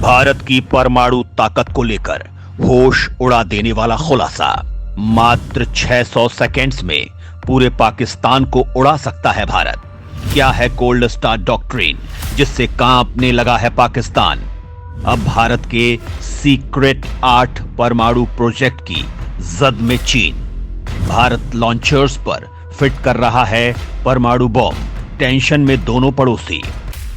भारत की परमाणु ताकत को लेकर होश उड़ा देने वाला खुलासा। मात्र 600 सेकेंड्स में पूरे पाकिस्तान को उड़ा सकता है भारत। क्या है कोल्ड स्टार्ट डॉक्ट्रिन जिससे कांपने लगा है पाकिस्तान? अब भारत के सीक्रेट 8 परमाणु प्रोजेक्ट की जद में चीन। भारत लॉन्चर्स पर फिट कर रहा है परमाणु बम। टेंशन में दोनों पड़ोसी।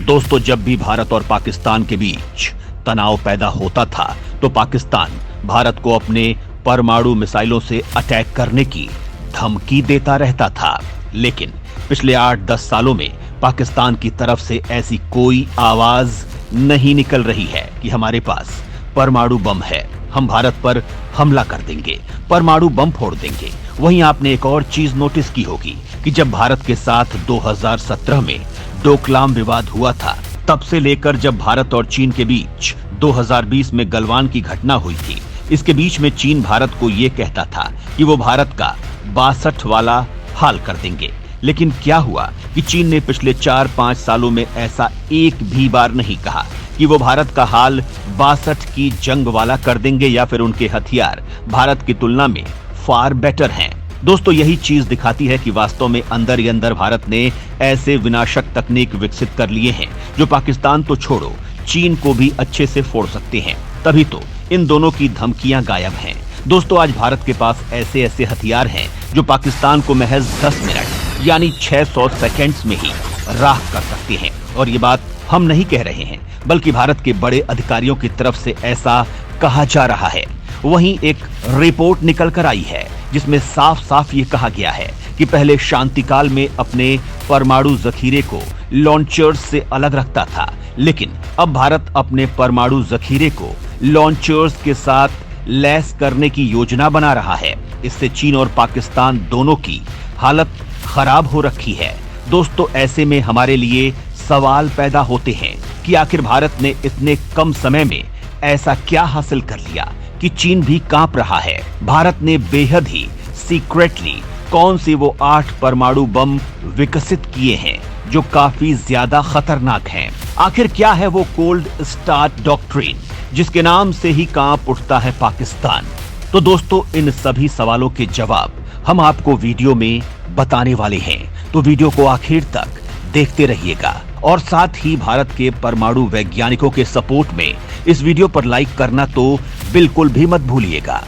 दोस्तों, जब भी भारत और पाकिस्तान के बीच तनाव पैदा होता था तो पाकिस्तान भारत को अपने परमाणु मिसाइलों से अटैक करने की धमकी देता रहता था। लेकिन पिछले 8-10 सालों में पाकिस्तान की तरफ से ऐसी कोई आवाज नहीं निकल रही है कि हमारे पास परमाणु बम है, हम भारत पर हमला कर देंगे, परमाणु बम फोड़ देंगे। वहीं आपने एक और चीज नोटिस की होगी कि जब भारत के साथ 2017 में डोकलाम विवाद हुआ था, तब से लेकर जब भारत और चीन के बीच 2020 में गलवान की घटना हुई थी, इसके बीच में चीन भारत को यह कहता था कि वो भारत का 62 वाला हाल कर देंगे। लेकिन क्या हुआ कि चीन ने पिछले 4-5 सालों में ऐसा एक भी बार नहीं कहा कि वो भारत का हाल 62 की जंग वाला कर देंगे या फिर उनके हथियार भारत की तुलना में फार बेटर हैं। दोस्तों, यही चीज दिखाती है कि वास्तव में अंदर ही अंदर भारत ने ऐसे विनाशक तकनीक विकसित कर लिए हैं जो पाकिस्तान तो छोड़ो, चीन को भी अच्छे से फोड़ सकते हैं। तभी तो इन दोनों की धमकियां गायब हैं। दोस्तों, आज भारत के पास ऐसे ऐसे हथियार हैं जो पाकिस्तान को महज 10 मिनट यानी 600 सेकेंड्स में ही राख कर सकते हैं। और ये बात हम नहीं कह रहे हैं, बल्कि भारत के बड़े अधिकारियों की तरफ से ऐसा कहा जा रहा है। वहीं एक रिपोर्ट निकल कर आई है जिसमें साफ साफ ये कहा गया है कि पहले शांतिकाल में अपने परमाणु जखीरे को लॉन्चर्स से अलग रखता था, लेकिन अब भारत अपने परमाणु जखीरे को लॉन्चर्स के साथ लैस करने की योजना बना रहा है। इससे चीन और पाकिस्तान दोनों की हालत खराब हो रखी है। दोस्तों, ऐसे में हमारे लिए सवाल पैदा होते हैं कि आखिर भारत ने इतने कम समय में ऐसा क्या हासिल कर लिया कि चीन भी कांप रहा है। भारत ने बेहद ही सीक्रेटली कौन सी वो 8 परमाणु बम विकसित किए हैं जो काफी ज्यादा खतरनाक हैं। आखिर क्या है वो कोल्ड स्टार्ट डॉक्ट्रिन जिसके नाम से ही कांप उठता है पाकिस्तान? तो दोस्तों, इन सभी सवालों के जवाब हम आपको वीडियो में बताने वाले हैं, तो वीडियो को आखिर तक देखते रहिएगा। और साथ ही भारत के परमाणु वैज्ञानिकों के सपोर्ट में इस वीडियो पर लाइक करना तो बिल्कुल भी मत भूलिएगा।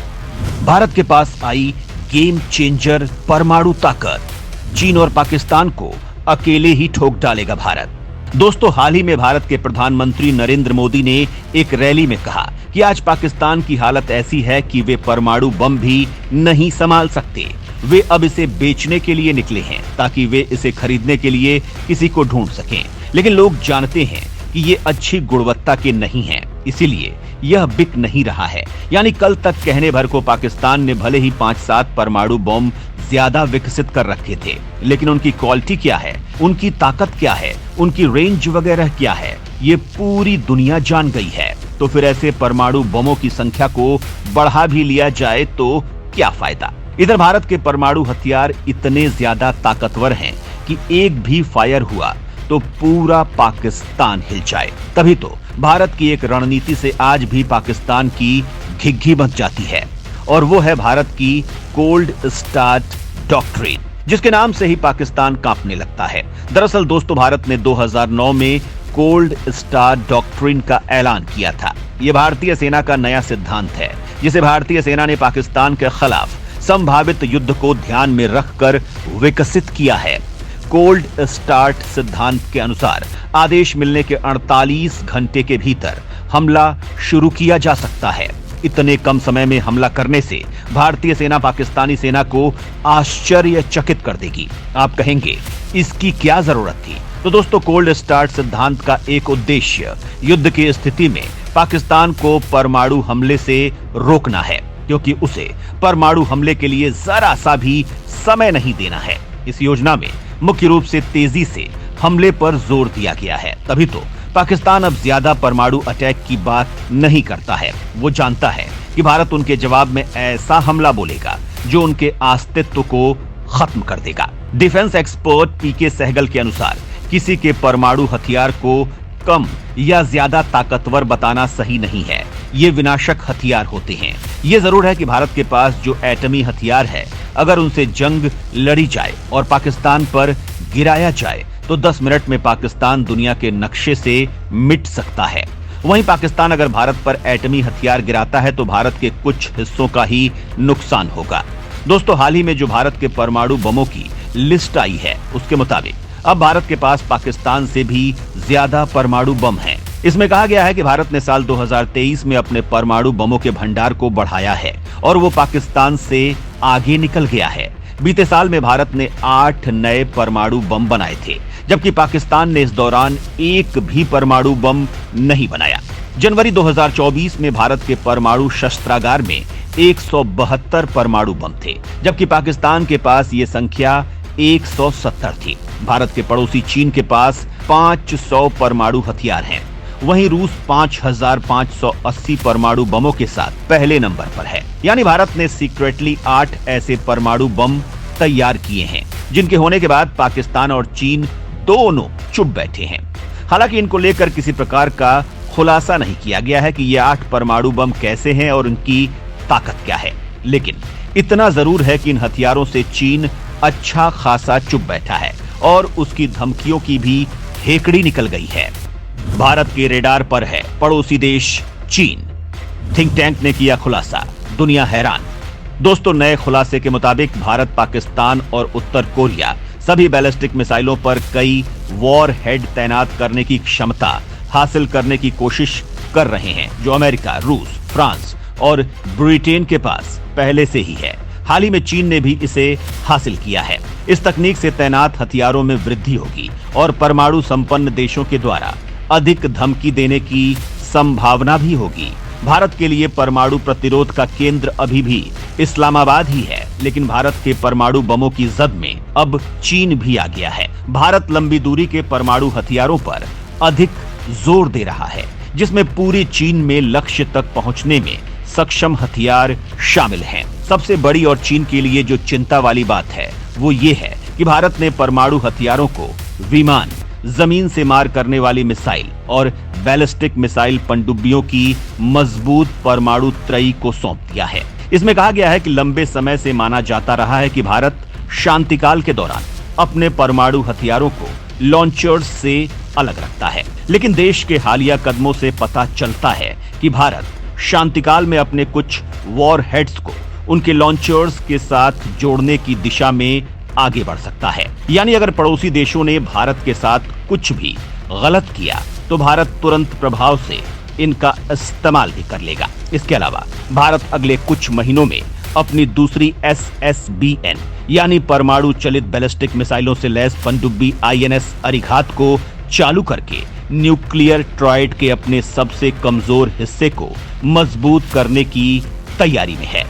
भारत के पास आई गेम चेंजर परमाणु ताकत। चीन और पाकिस्तान को अकेले ही ठोक डालेगा भारत। दोस्तों, हाल ही में भारत के प्रधानमंत्री नरेंद्र मोदी ने एक रैली में कहा कि आज पाकिस्तान की हालत ऐसी है कि वे परमाणु बम भी नहीं संभाल सकते। वे अब इसे बेचने के लिए निकले हैं ताकि वे इसे खरीदने के लिए किसी को ढूंढ सकें। लेकिन लोग जानते हैं कि ये अच्छी गुणवत्ता के नहीं हैं, इसीलिए यह बिक नहीं रहा है। यानी कल तक कहने भर को पाकिस्तान ने भले ही 5-7 परमाणु बम ज्यादा विकसित कर रखे थे, लेकिन उनकी क्वालिटी क्या है, उनकी ताकत क्या है, उनकी रेंज वगैरह क्या है, ये पूरी दुनिया जान गई है। तो फिर ऐसे परमाणु बमों की संख्या को बढ़ा भी लिया जाए तो क्या फायदा? इधर भारत के परमाणु हथियार इतने ज्यादा ताकतवर हैं कि एक भी फायर हुआ तो पूरा पाकिस्तान हिल जाए। तभी तो भारत की एक रणनीति से आज भी पाकिस्तान की घिघी बच जाती है, और वो है भारत की कोल्ड स्टार्ट डॉक्ट्रिन, जिसके नाम से ही पाकिस्तान कांपने लगता है। दरअसल दोस्तों, भारत ने 2009 में कोल्ड स्टार्ट डॉक्ट्रिन का ऐलान किया था। ये भारतीय सेना का नया सिद्धांत है जिसे भारतीय सेना ने पाकिस्तान के खिलाफ संभावित युद्ध को ध्यान में रखकर विकसित किया है। कोल्ड स्टार्ट सिद्धांत के अनुसार आदेश मिलने के 48 घंटे के भीतर हमला शुरू किया जा सकता है। इतने कम समय में हमला करने से भारतीय सेना पाकिस्तानी सेना को आश्चर्यचकित कर देगी। आप कहेंगे इसकी क्या जरूरत थी? तो दोस्तों, कोल्ड स्टार्ट सिद्धांत का एक उद्देश्य युद्ध की स्थिति में पाकिस्तान को परमाणु हमले से रोकना है, क्योंकि उसे परमाणु हमले के लिए जरा सा भी समय नहीं देना है। इस योजना में मुख्य रूप से तेजी से हमले पर जोर दिया गया है। तभी तो पाकिस्तान अब ज्यादा परमाणु अटैक की बात नहीं करता है। वो जानता है कि भारत उनके जवाब में ऐसा हमला बोलेगा जो उनके अस्तित्व को खत्म कर देगा। डिफेंस एक्सपर्ट पीके सहगल के अनुसार किसी के परमाणु हथियार को कम या ज्यादा ताकतवर बताना सही नहीं है। ये विनाशक हथियार होते हैं। ये जरूर है कि भारत के पास जो एटमी हथियार है, अगर उनसे जंग लड़ी जाए और पाकिस्तान पर गिराया जाए तो 10 मिनट में पाकिस्तान दुनिया के नक्शे से मिट सकता है। वहीं पाकिस्तान अगर भारत पर एटमी हथियार गिराता है तो भारत के कुछ हिस्सों का ही नुकसान होगा। दोस्तों, हाल ही में जो भारत के परमाणु बमों की लिस्ट आई है, उसके मुताबिक अब भारत के पास पाकिस्तान से भी ज्यादा परमाणु बम हैं। इसमें कहा गया है कि भारत ने साल 2023 में अपने परमाणु बमों के भंडार को बढ़ाया है और वो पाकिस्तान से आगे निकल गया है। बीते साल में भारत ने 8 नए परमाणु बम बनाए थे, जबकि पाकिस्तान ने इस दौरान एक भी परमाणु बम नहीं बनाया। जनवरी 2024 में भारत के परमाणु शस्त्रागार में 172 परमाणु बम थे, जबकि पाकिस्तान के पास ये संख्या 170 थी। भारत के पड़ोसी चीन के पास 500 परमाणु हथियार हैं। वहीं रूस 5580 परमाणु बमों के साथ पहले नंबर पर है। यानी भारत ने सीक्रेटली 8 ऐसे परमाणु बम तैयार किए हैं, जिनके होने के बाद पाकिस्तान और चीन दोनों चुप बैठे हैं। हालांकि इनको लेकर किसी प्रकार का खुलासा नहीं किया गया है कि ये 8 परमाणु बम कैसे हैं और उनकी ताकत क्या है। लेकिन इतना जरूर है कि इन हथियारों से चीन अच्छा खासा चुप बैठा है और उसकी धमकियों की भी हेकड़ी निकल गई है। भारत के रेडार पर है पड़ोसी देश चीन। थिंक टैंक ने किया खुलासा, दुनिया हैरान। दोस्तों, नए खुलासे के मुताबिक भारत, पाकिस्तान और उत्तर कोरिया सभी बैलिस्टिक मिसाइलों पर कई वॉर हेड तैनात करने की क्षमता हासिल करने की कोशिश कर रहे हैं, जो अमेरिका, रूस, फ्रांस और ब्रिटेन के पास पहले से ही है। हाल ही में चीन ने भी इसे हासिल किया है। इस तकनीक से तैनात हथियारों में वृद्धि होगी और परमाणु संपन्न देशों के द्वारा अधिक धमकी देने की संभावना भी होगी। भारत के लिए परमाणु प्रतिरोध का केंद्र अभी भी इस्लामाबाद ही है, लेकिन भारत के परमाणु बमों की जद में अब चीन भी आ गया है। भारत लंबी दूरी के परमाणु हथियारों पर अधिक जोर दे रहा है, जिसमें पूरे चीन में लक्ष्य तक पहुंचने में सक्षम हथियार शामिल हैं। सबसे बड़ी और चीन के लिए जो चिंता वाली बात है वो ये है कि भारत ने परमाणु हथियारों को विमान, जमीन से मार करने वाली मिसाइल और बैलिस्टिक मिसाइल पनडुब्बियों की मजबूत परमाणु त्रयी को सौंप दिया है। इसमें कहा गया है कि लंबे समय से माना जाता रहा है कि भारत शांतिकाल के दौरान अपने परमाणु हथियारों को लॉन्चर्स से अलग रखता है, लेकिन देश के हालिया कदमों से पता चलता है कि भारत शांतिकाल में अपने कुछ वॉर हेड्स को उनके लॉन्चर्स के साथ जोड़ने की दिशा में आगे बढ़ सकता है। यानी अगर पड़ोसी देशों ने भारत के साथ कुछ भी गलत किया तो भारत तुरंत प्रभाव से इनका इस्तेमाल भी कर लेगा। इसके अलावा भारत अगले कुछ महीनों में अपनी दूसरी SSBN यानी परमाणु चलित बैलिस्टिक मिसाइलों से लैस पनडुब्बी INS अरिघात को चालू करके न्यूक्लियर ट्रायड के अपने सबसे कमजोर हिस्से को मजबूत करने की तैयारी में है।